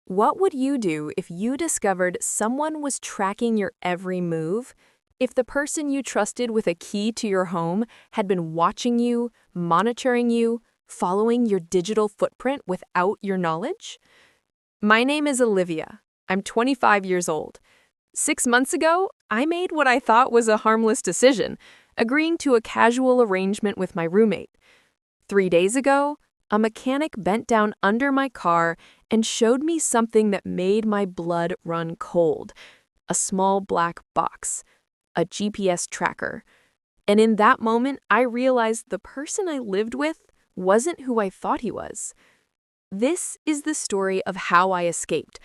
What would you do if you discovered someone was tracking your every move? If the person you trusted with a key to your home had been watching you, monitoring you, following your digital footprint without your knowledge? My name is Olivia. I'm 25 years old. 6 months ago, I made what I thought was a harmless decision, agreeing to a casual arrangement with my roommate. 3 days ago, a mechanic bent down under my car and showed me something that made my blood run cold. A small black box, a GPS tracker. And in that moment, I realized the person I lived with wasn't who I thought he was. This is the story of how I escaped.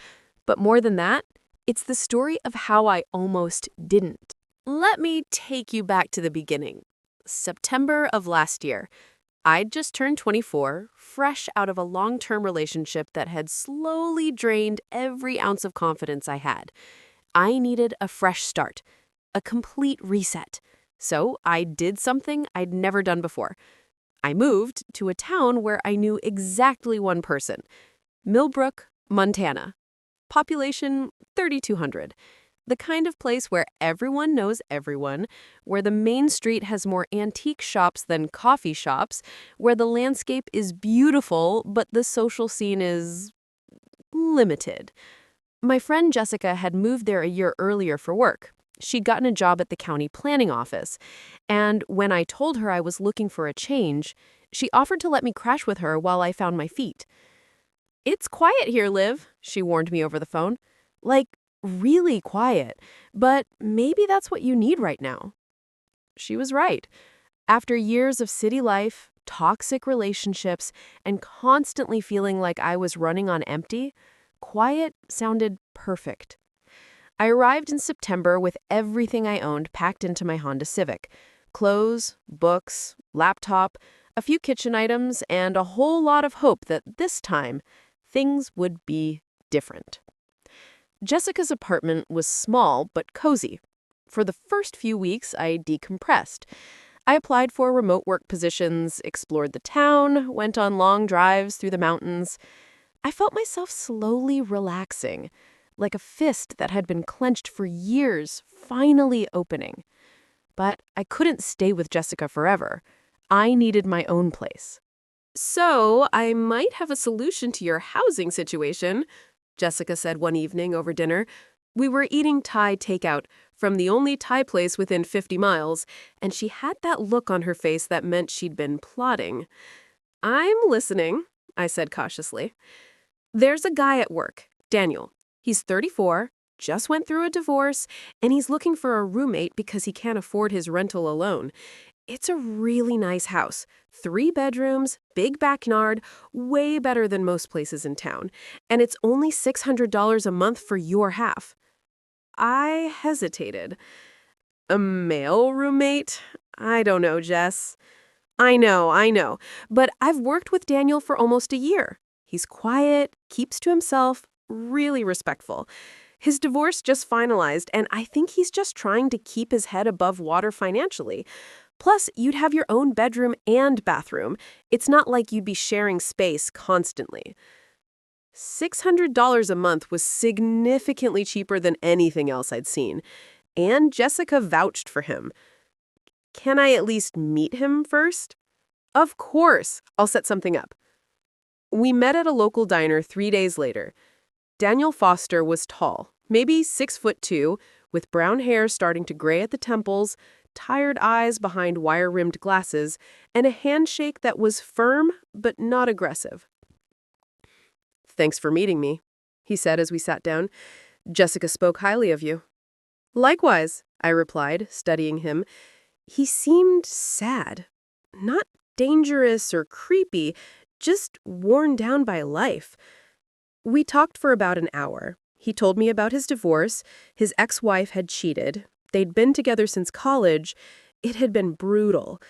But more than that, it's the story of how I almost didn't. Let me take you back to the beginning. September of last year. I'd just turned 24, fresh out of a long-term relationship that had slowly drained every ounce of confidence I had. I needed a fresh start, a complete reset. So I did something I'd never done before. I moved to a town where I knew exactly one person, Millbrook, Montana. Population 3,200. The kind of place where everyone knows everyone, where the main street has more antique shops than coffee shops, where the landscape is beautiful, but the social scene is limited. My friend Jessica had moved there a year earlier for work. She'd gotten a job at the county planning office, and when I told her I was looking for a change, she offered to let me crash with her while I found my feet. "It's quiet here, Liv," she warned me over the phone. Like, really quiet, but maybe that's what you need right now. She was right. After years of city life, toxic relationships, and constantly feeling like I was running on empty, quiet sounded perfect. I arrived in September with everything I owned packed into my Honda Civic. Clothes, books, laptop, a few kitchen items, and a whole lot of hope that this time, things would be different. Jessica's apartment was small but cozy. For the first few weeks, I decompressed. I applied for remote work positions, explored the town, went on long drives through the mountains. I felt myself slowly relaxing, like a fist that had been clenched for years finally opening. But I couldn't stay with Jessica forever. I needed my own place. "So, I might have a solution to your housing situation," Jessica said one evening over dinner. We were eating Thai takeout from the only Thai place within 50 miles, and she had that look on her face that meant she'd been plotting. "I'm listening," I said cautiously. "There's a guy at work, Daniel. He's 34, just went through a divorce, and he's looking for a roommate because he can't afford his rental alone. It's a really nice house. 3 bedrooms, big backyard, way better than most places in town. And it's only $600 a month for your half." I hesitated. "A male roommate? I don't know, Jess." I know. But I've worked with Daniel for almost a year. He's quiet, keeps to himself, really respectful. His divorce just finalized, and I think he's just trying to keep his head above water financially. Plus, you'd have your own bedroom and bathroom. It's not like you'd be sharing space constantly. $600 a month was significantly cheaper than anything else I'd seen, and Jessica vouched for him. "Can I at least meet him first?" "Of course. I'll set something up." We met at a local diner 3 days later. Daniel Foster was tall, maybe 6'2", with brown hair starting to gray at the temples, tired eyes behind wire-rimmed glasses, and a handshake that was firm but not aggressive. "Thanks for meeting me," he said as we sat down. "Jessica spoke highly of you." "Likewise," I replied, studying him. He seemed sad. Not dangerous or creepy, just worn down by life. We talked for about an hour. He told me about his divorce. His ex-wife had cheated. They'd been together since college. It had been brutal.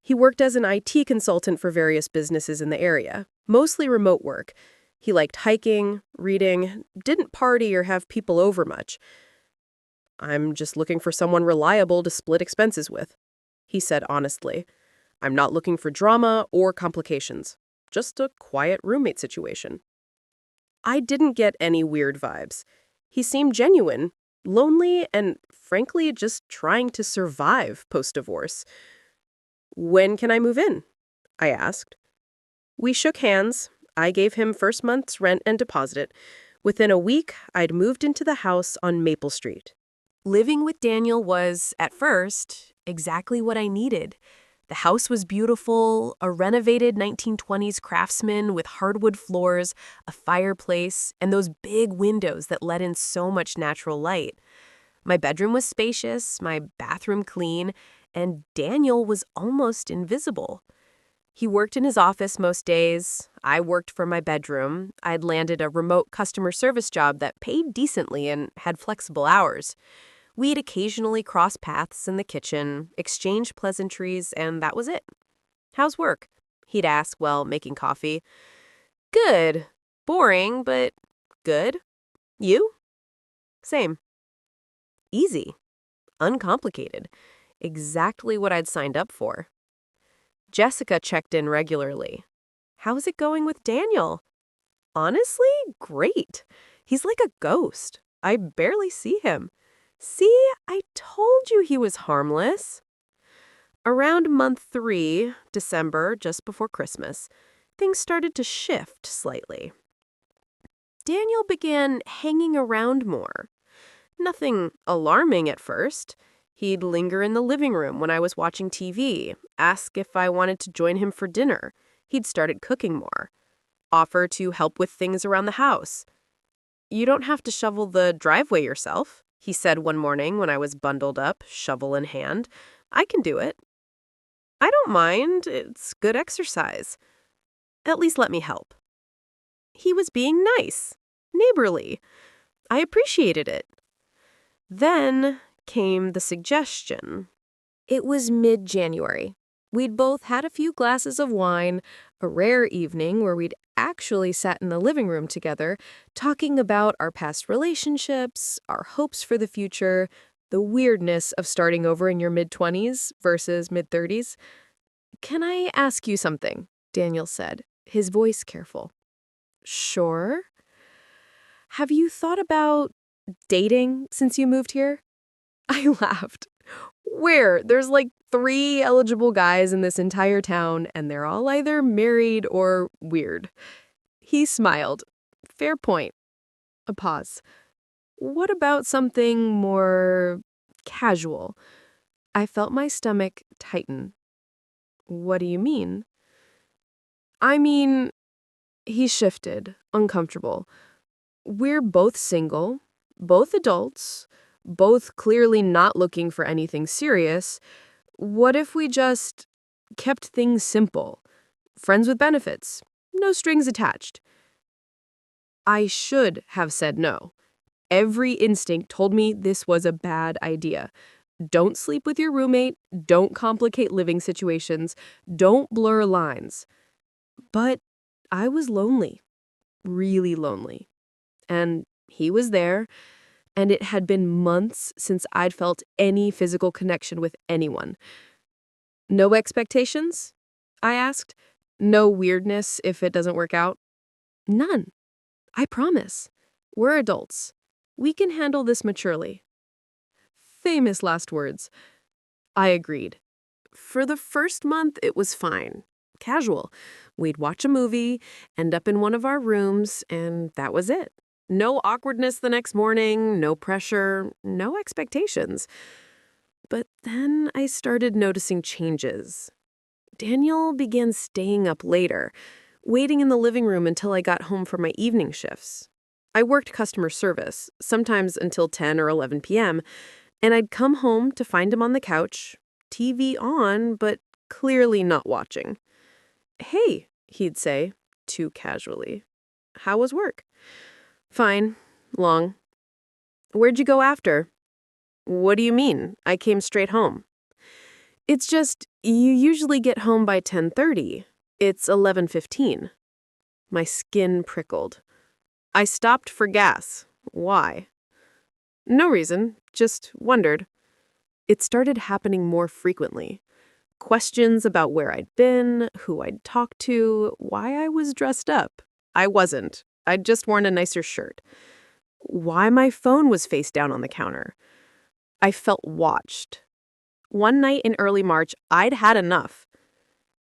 He worked as an IT consultant for various businesses in the area, mostly remote work. He liked hiking, reading, didn't party or have people over much. "I'm just looking for someone reliable to split expenses with," he said honestly. "I'm not looking for drama or complications. Just a quiet roommate situation." I didn't get any weird vibes. He seemed genuine, lonely, and frankly, just trying to survive post-divorce. When can I move in? I asked. We shook hands. I gave him first month's rent and deposit. Within a week, I'd moved into the house on Maple Street. Living with Daniel was, at first, exactly what I needed. The house was beautiful, a renovated 1920s craftsman with hardwood floors, a fireplace, and those big windows that let in so much natural light. My bedroom was spacious, my bathroom clean, and Daniel was almost invisible. He worked in his office most days. I worked from my bedroom. I'd landed a remote customer service job that paid decently and had flexible hours. We'd occasionally cross paths in the kitchen, exchange pleasantries, and that was it. "How's work?" he'd ask while making coffee. "Good. Boring, but good. You?" "Same." Easy. Uncomplicated. Exactly what I'd signed up for. Jessica checked in regularly. "How's it going with Daniel?" "Honestly, great. He's like a ghost. I barely see him. See, I told you he was harmless." Around month 3, December, just before Christmas, things started to shift slightly. Daniel began hanging around more. Nothing alarming at first. He'd linger in the living room when I was watching TV, ask if I wanted to join him for dinner. He'd started cooking more, offer to help with things around the house. "You don't have to shovel the driveway yourself," he said one morning when I was bundled up, shovel in hand. "I can do it." "I don't mind. It's good exercise. At least let me help." He was being nice, neighborly. I appreciated it. Then came the suggestion. It was mid-January. We'd both had a few glasses of wine, a rare evening where we'd actually sat in the living room together, talking about our past relationships, our hopes for the future, the weirdness of starting over in your mid-20s versus mid-30s. "Can I ask you something?" Daniel said, his voice careful. "Sure." "Have you thought about dating since you moved here?" I laughed. "Where? There's like 3 eligible guys in this entire town, and they're all either married or weird." He smiled. "Fair point." A pause. "What about something more casual?" I felt my stomach tighten. "What do you mean?" "I mean," he shifted, uncomfortable. "We're both single, both adults, both clearly not looking for anything serious. What if we just kept things simple? Friends with benefits, no strings attached." I should have said no. Every instinct told me this was a bad idea. Don't sleep with your roommate, don't complicate living situations, don't blur lines. But I was lonely, really lonely. And he was there, and it had been months since I'd felt any physical connection with anyone. "No expectations?" I asked. "No weirdness if it doesn't work out?" "None. I promise. We're adults. We can handle this maturely." Famous last words. I agreed. For the first month, it was fine. Casual. We'd watch a movie, end up in one of our rooms, and that was it. No awkwardness the next morning, no pressure, no expectations. But then I started noticing changes. Daniel began staying up later, waiting in the living room until I got home from my evening shifts. I worked customer service, sometimes until 10 or 11 p.m., and I'd come home to find him on the couch, TV on, but clearly not watching. "Hey," he'd say, too casually. "How was work?" "Fine. Long." "Where'd you go after?" "What do you mean? I came straight home." "It's just, you usually get home by 10:30. It's 11:15. My skin prickled. "I stopped for gas. Why?" "No reason. Just wondered." It started happening more frequently. Questions about where I'd been, who I'd talked to, why I was dressed up. I wasn't. I'd just worn a nicer shirt. Why my phone was face down on the counter. I felt watched. One night in early March, I'd had enough.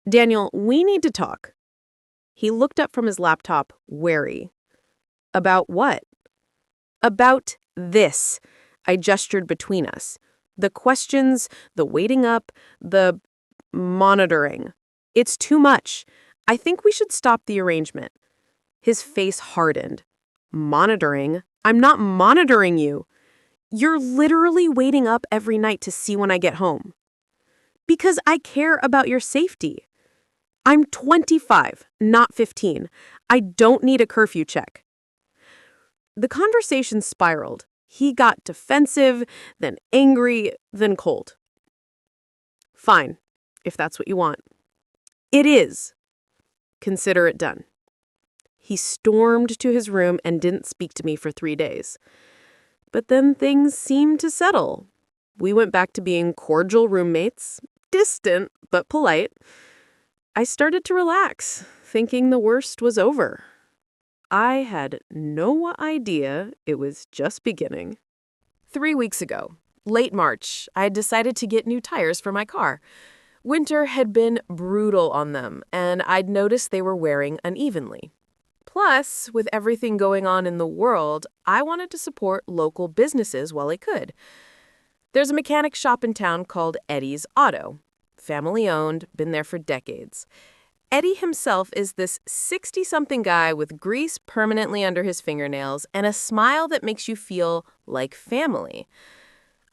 Daniel, we need to talk. He looked up from his laptop, wary. About what? About this. I gestured between us. The questions, the waiting up, the monitoring. It's too much. I think we should stop the arrangement. His face hardened. Monitoring? I'm not monitoring you. You're literally waiting up every night to see when I get home. Because I care about your safety. I'm 25, not 15. I don't need a curfew check. The conversation spiraled. He got defensive, then angry, then cold. Fine, if that's what you want. It is. Consider it done. He stormed to his room and didn't speak to me for 3 days. But then things seemed to settle. We went back to being cordial roommates, distant but polite. I started to relax, thinking the worst was over. I had no idea it was just beginning. 3 weeks ago, late March, I decided to get new tires for my car. Winter had been brutal on them, and I'd noticed they were wearing unevenly. Plus, with everything going on in the world, I wanted to support local businesses while I could. There's a mechanic shop in town called Eddie's Auto. Family-owned, been there for decades. Eddie himself is this 60-something guy with grease permanently under his fingernails and a smile that makes you feel like family.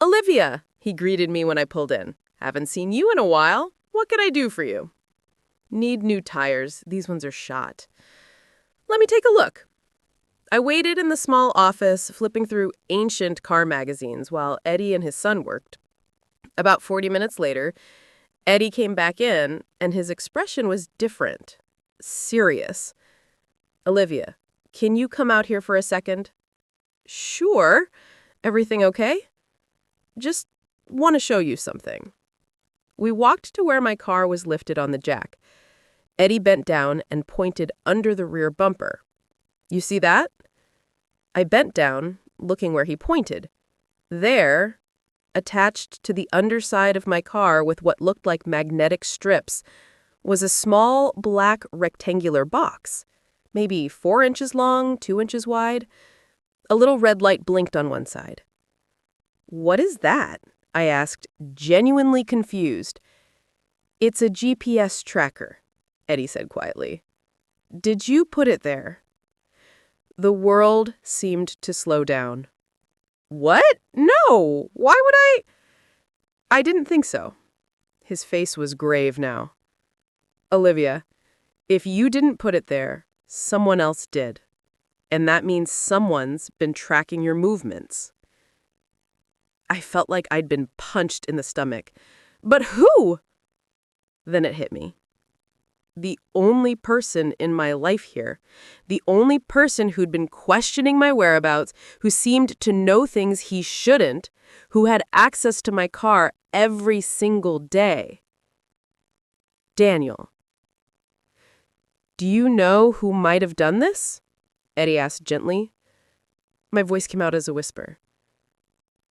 "Olivia," he greeted me when I pulled in. "Haven't seen you in a while. What can I do for you?" "Need new tires. These ones are shot." "Let me take a look." I waited in the small office, flipping through ancient car magazines while Eddie and his son worked. About 40 minutes later, Eddie came back in, and his expression was different. Serious. "Olivia, can you come out here for a second?" "Sure. Everything okay?" "Just want to show you something." We walked to where my car was lifted on the jack. Eddie bent down and pointed under the rear bumper. "You see that?" I bent down, looking where he pointed. There, attached to the underside of my car with what looked like magnetic strips, was a small black rectangular box, maybe 4 inches long, 2 inches wide. A little red light blinked on one side. "What is that?" I asked, genuinely confused. "It's a GPS tracker," Eddie said quietly. "Did you put it there?" The world seemed to slow down. "What? No! Why would I?" "I didn't think so." His face was grave now. "Olivia, if you didn't put it there, someone else did. And that means someone's been tracking your movements." I felt like I'd been punched in the stomach. "But who?" Then it hit me. The only person in my life here, the only person who'd been questioning my whereabouts, who seemed to know things he shouldn't, who had access to my car every single day. Daniel. "Do you know who might have done this?" Eddie asked gently. My voice came out as a whisper.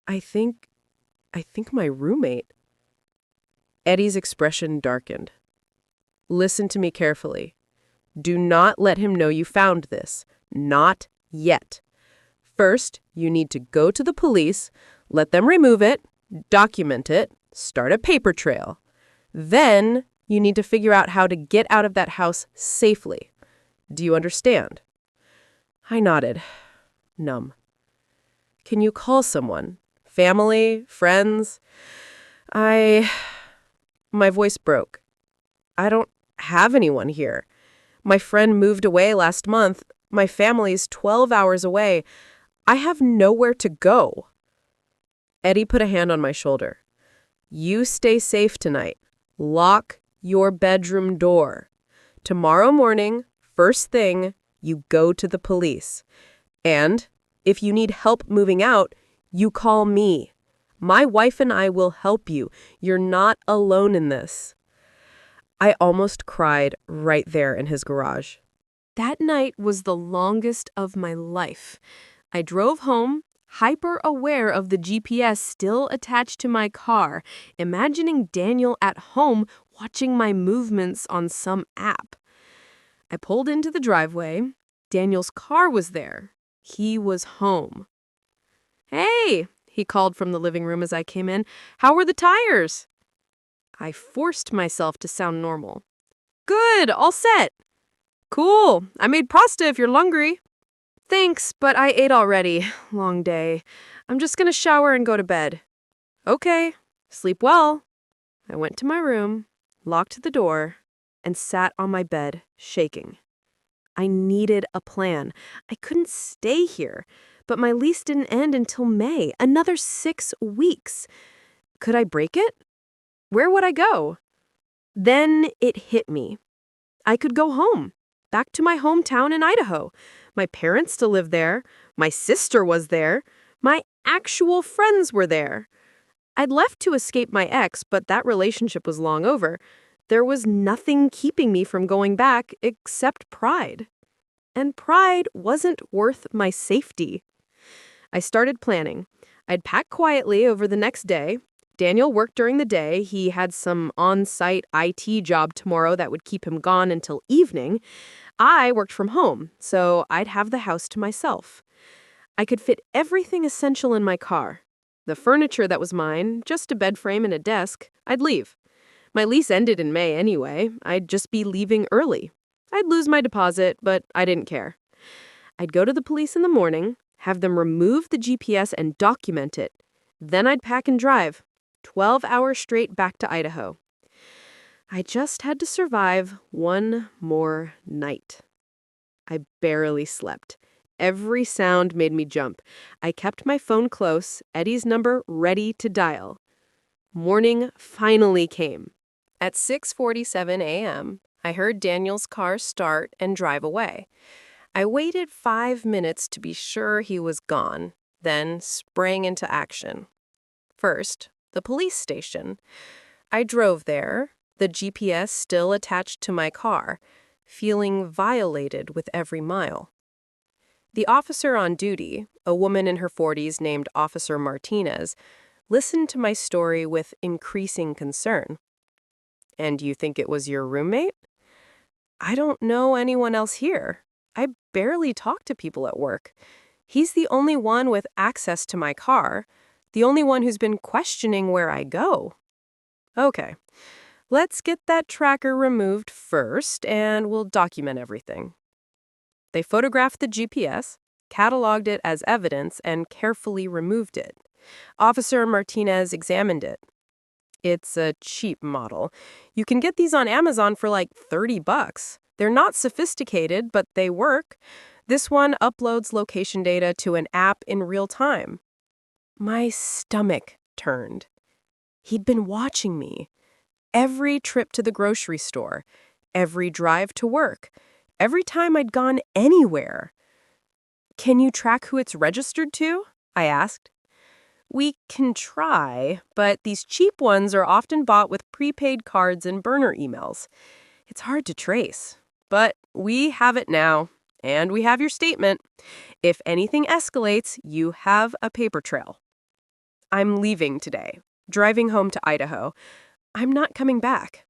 I think my roommate." Eddie's expression darkened. "Listen to me carefully. Do not let him know you found this. Not yet. First, you need to go to the police, let them remove it, document it, start a paper trail. Then, you need to figure out how to get out of that house safely. Do you understand?" I nodded, numb. "Can you call someone? Family? Friends?" My voice broke. "I don't have anyone here. My friend moved away last month. My family's 12 hours away. I have nowhere to go." Eddie put a hand on my shoulder. "You stay safe tonight. Lock your bedroom door. Tomorrow morning, first thing, you go to the police. And if you need help moving out, you call me. My wife and I will help you. You're not alone in this." I almost cried right there in his garage. That night was the longest of my life. I drove home, hyper aware of the GPS still attached to my car, imagining Daniel at home watching my movements on some app. I pulled into the driveway. Daniel's car was there. He was home. "Hey," he called from the living room as I came in. "How were the tires?" I forced myself to sound normal. "Good, all set." "Cool, I made pasta if you're hungry." "Thanks, but I ate already. Long day. I'm just gonna shower and go to bed." "Okay, sleep well." I went to my room, locked the door, and sat on my bed, shaking. I needed a plan. I couldn't stay here, but my lease didn't end until May, another 6 weeks. Could I break it? Where would I go? Then it hit me. I could go home, back to my hometown in Idaho. My parents still lived there. My sister was there. My actual friends were there. I'd left to escape my ex, but that relationship was long over. There was nothing keeping me from going back except pride. And pride wasn't worth my safety. I started planning. I'd pack quietly over the next day. Daniel worked during the day. He had some on-site IT job tomorrow that would keep him gone until evening. I worked from home, so I'd have the house to myself. I could fit everything essential in my car. The furniture that was mine, just a bed frame and a desk, I'd leave. My lease ended in May anyway. I'd just be leaving early. I'd lose my deposit, but I didn't care. I'd go to the police in the morning, have them remove the GPS and document it. Then I'd pack and drive, 12 hours straight back to Idaho. I just had to survive one more night. I barely slept. Every sound made me jump. I kept my phone close, Eddie's number ready to dial. Morning finally came. At 6:47 a.m., I heard Daniel's car start and drive away. I waited 5 minutes to be sure he was gone, then sprang into action. First, the police station. I drove there, the GPS still attached to my car, feeling violated with every mile. The officer on duty, a woman in her 40s named Officer Martinez, listened to my story with increasing concern. "And you think it was your roommate?" "I don't know anyone else here. I barely talk to people at work. He's the only one with access to my car, the only one who's been questioning where I go." "Okay, let's get that tracker removed first, and we'll document everything." They photographed the GPS, cataloged it as evidence, and carefully removed it. Officer Martinez examined it. "It's a cheap model. You can get these on Amazon for like $30. They're not sophisticated, but they work. This one uploads location data to an app in real time." My stomach turned. He'd been watching me. Every trip to the grocery store, every drive to work, every time I'd gone anywhere. "Can you track who it's registered to?" I asked. "We can try, but these cheap ones are often bought with prepaid cards and burner emails. It's hard to trace. But we have it now, and we have your statement. If anything escalates, you have a paper trail." "I'm leaving today, driving home to Idaho. I'm not coming back."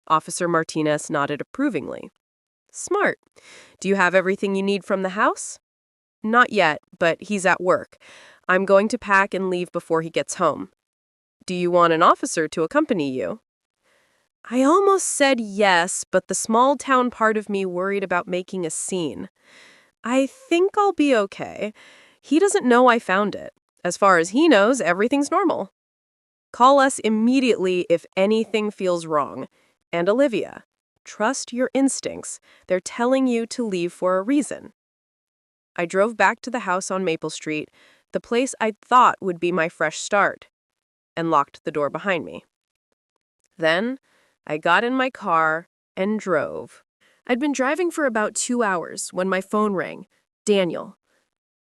Officer Martinez nodded approvingly. "Smart. Do you have everything you need from the house?" "Not yet, but he's at work. I'm going to pack and leave before he gets home." "Do you want an officer to accompany you?" I almost said yes, but the small town part of me worried about making a scene. "I think I'll be okay. He doesn't know I found it. As far as he knows, everything's normal." "Call us immediately if anything feels wrong. And Olivia, trust your instincts. They're telling you to leave for a reason." I drove back to the house on Maple Street, the place I'd thought would be my fresh start, and locked the door behind me. Then I got in my car and drove. I'd been driving for about 2 hours when my phone rang. Daniel.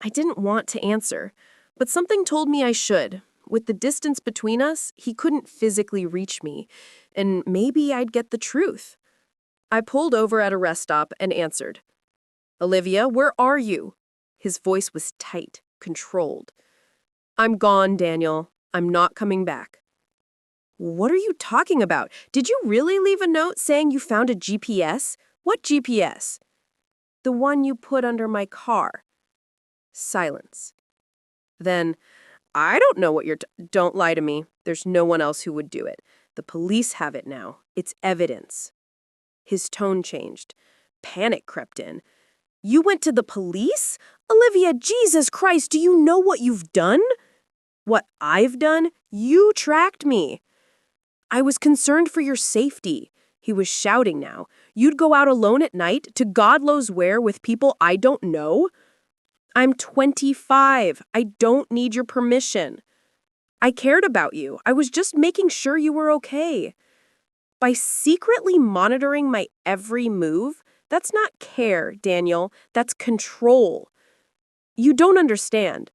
I didn't want to answer, but something told me I should. With the distance between us, he couldn't physically reach me, and maybe I'd get the truth. I pulled over at a rest stop and answered. Olivia, where are you? His voice was tight, controlled. I'm gone, Daniel. I'm not coming back. What are you talking about? Did you really leave a note saying you found a GPS? What GPS? The one you put under my car. Silence. Then, I don't know what Don't lie to me. There's no one else who would do it. The police have it now. It's evidence. His tone changed. Panic crept in. You went to the police? Olivia, Jesus Christ, do you know what you've done? What I've done? You tracked me. I was concerned for your safety. He was shouting now. You'd go out alone at night to God knows where with people I don't know? I'm 25. I don't need your permission. I cared about you. I was just making sure you were okay. By secretly monitoring my every move, that's not care, Daniel. That's control. You don't understand.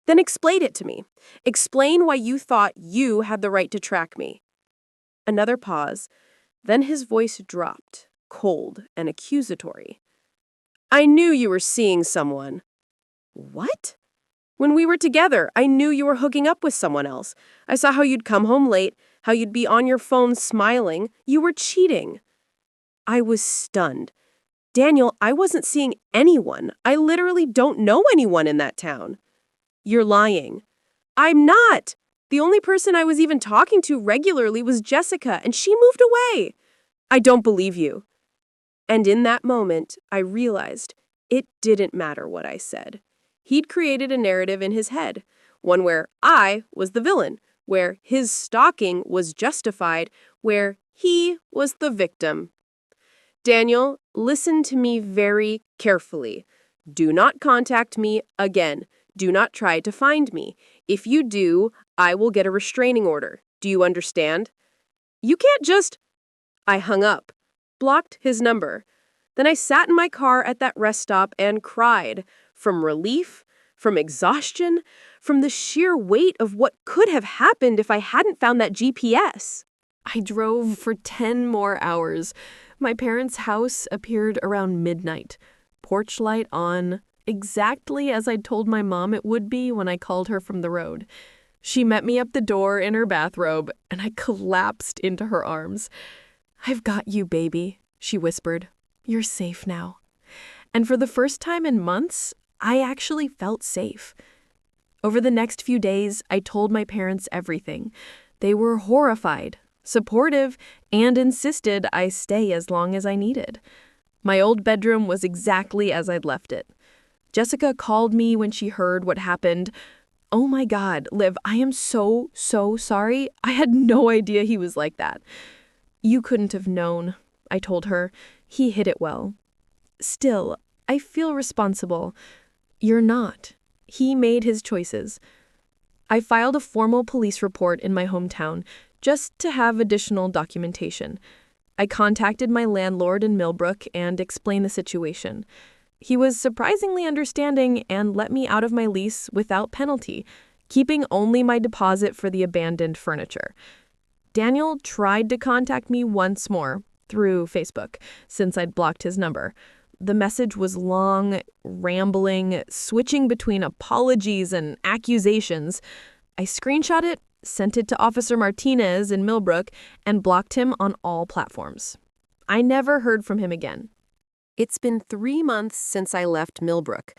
Then explain it to me. Explain why you thought you had the right to track me. Another pause. Then his voice dropped, cold and accusatory. I knew you were seeing someone. What? When we were together, I knew you were hooking up with someone else. I saw how you'd come home late, how you'd be on your phone smiling. You were cheating. I was stunned. Daniel, I wasn't seeing anyone. I literally don't know anyone in that town. You're lying. I'm not. The only person I was even talking to regularly was Jessica, and she moved away. I don't believe you. And in that moment, I realized it didn't matter what I said. He'd created a narrative in his head, one where I was the villain, where his stalking was justified, where he was the victim. Daniel, listen to me very carefully. Do not contact me again. Do not try to find me. If you do, I will get a restraining order. Do you understand? You can't just... I hung up, blocked his number. Then I sat in my car at that rest stop and cried, from relief, from exhaustion, from the sheer weight of what could have happened if I hadn't found that GPS. I drove for 10 more hours. My parents' house appeared around midnight. Porch light on, exactly as I'd told my mom it would be when I called her from the road. She met me up the door in her bathrobe, and I collapsed into her arms. I've got you, baby, she whispered. You're safe now. And for the first time in months, I actually felt safe. Over the next few days, I told my parents everything. They were horrified, supportive, and insisted I stay as long as I needed. My old bedroom was exactly as I'd left it. Jessica called me when she heard what happened. Oh my God, Liv, I am so sorry. I had no idea he was like that. You couldn't have known, I told her. He hid it well. Still, I feel responsible. You're not. He made his choices. I filed a formal police report in my hometown just to have additional documentation. I contacted my landlord in Millbrook and explained the situation. He was surprisingly understanding and let me out of my lease without penalty, keeping only my deposit for the abandoned furniture. Daniel tried to contact me once more through Facebook since I'd blocked his number. The message was long, rambling, switching between apologies and accusations. I screenshot it, sent it to Officer Martinez in Millbrook, and blocked him on all platforms. I never heard from him again. It's been 3 months since I left Millbrook.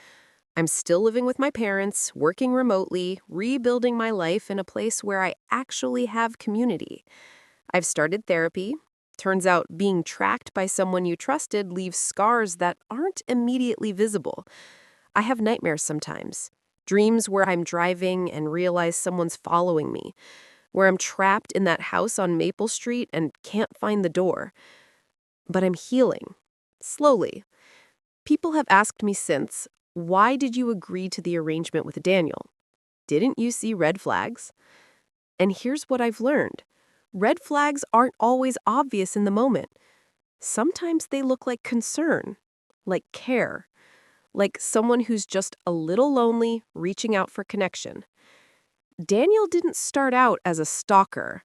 I'm still living with my parents, working remotely, rebuilding my life in a place where I actually have community. I've started therapy. Turns out being tracked by someone you trusted leaves scars that aren't immediately visible. I have nightmares sometimes. Dreams where I'm driving and realize someone's following me. Where I'm trapped in that house on Maple Street and can't find the door. But I'm healing. Slowly. People have asked me since, why did you agree to the arrangement with Daniel? Didn't you see red flags? And here's what I've learned. Red flags aren't always obvious in the moment. Sometimes they look like concern, like care, like someone who's just a little lonely, reaching out for connection. Daniel didn't start out as a stalker.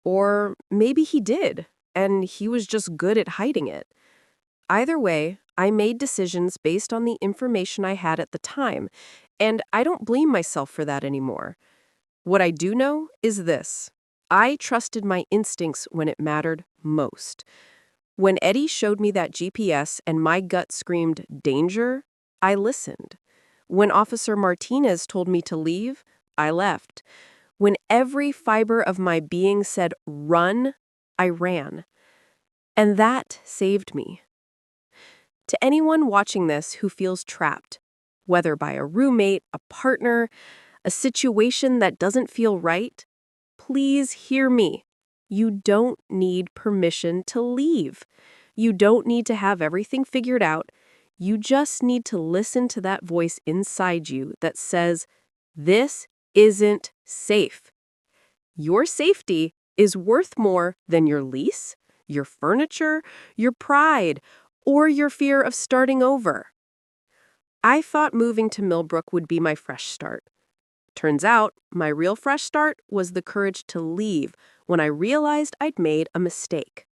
Or maybe he did. and he was just good at hiding it. Either way, I made decisions based on the information I had at the time, and I don't blame myself for that anymore. What I do know is this: I trusted my instincts when it mattered most. When Eddie showed me that GPS and my gut screamed, danger, I listened. When Officer Martinez told me to leave, I left. When every fiber of my being said, run, I ran. And that saved me. To anyone watching this who feels trapped, whether by a roommate, a partner, a situation that doesn't feel right, please hear me. You don't need permission to leave. You don't need to have everything figured out. You just need to listen to that voice inside you that says, this isn't safe. Your safety is worth more than your lease, your furniture, your pride, or your fear of starting over. I thought moving to Millbrook would be my fresh start. Turns out, my real fresh start was the courage to leave when I realized I'd made a mistake.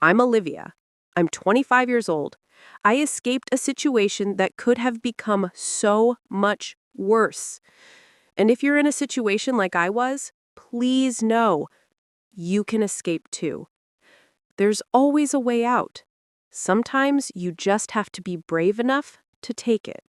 I'm Olivia. I'm 25 years old. I escaped a situation that could have become so much worse. And if you're in a situation like I was, please know you can escape too. There's always a way out. Sometimes you just have to be brave enough to take it.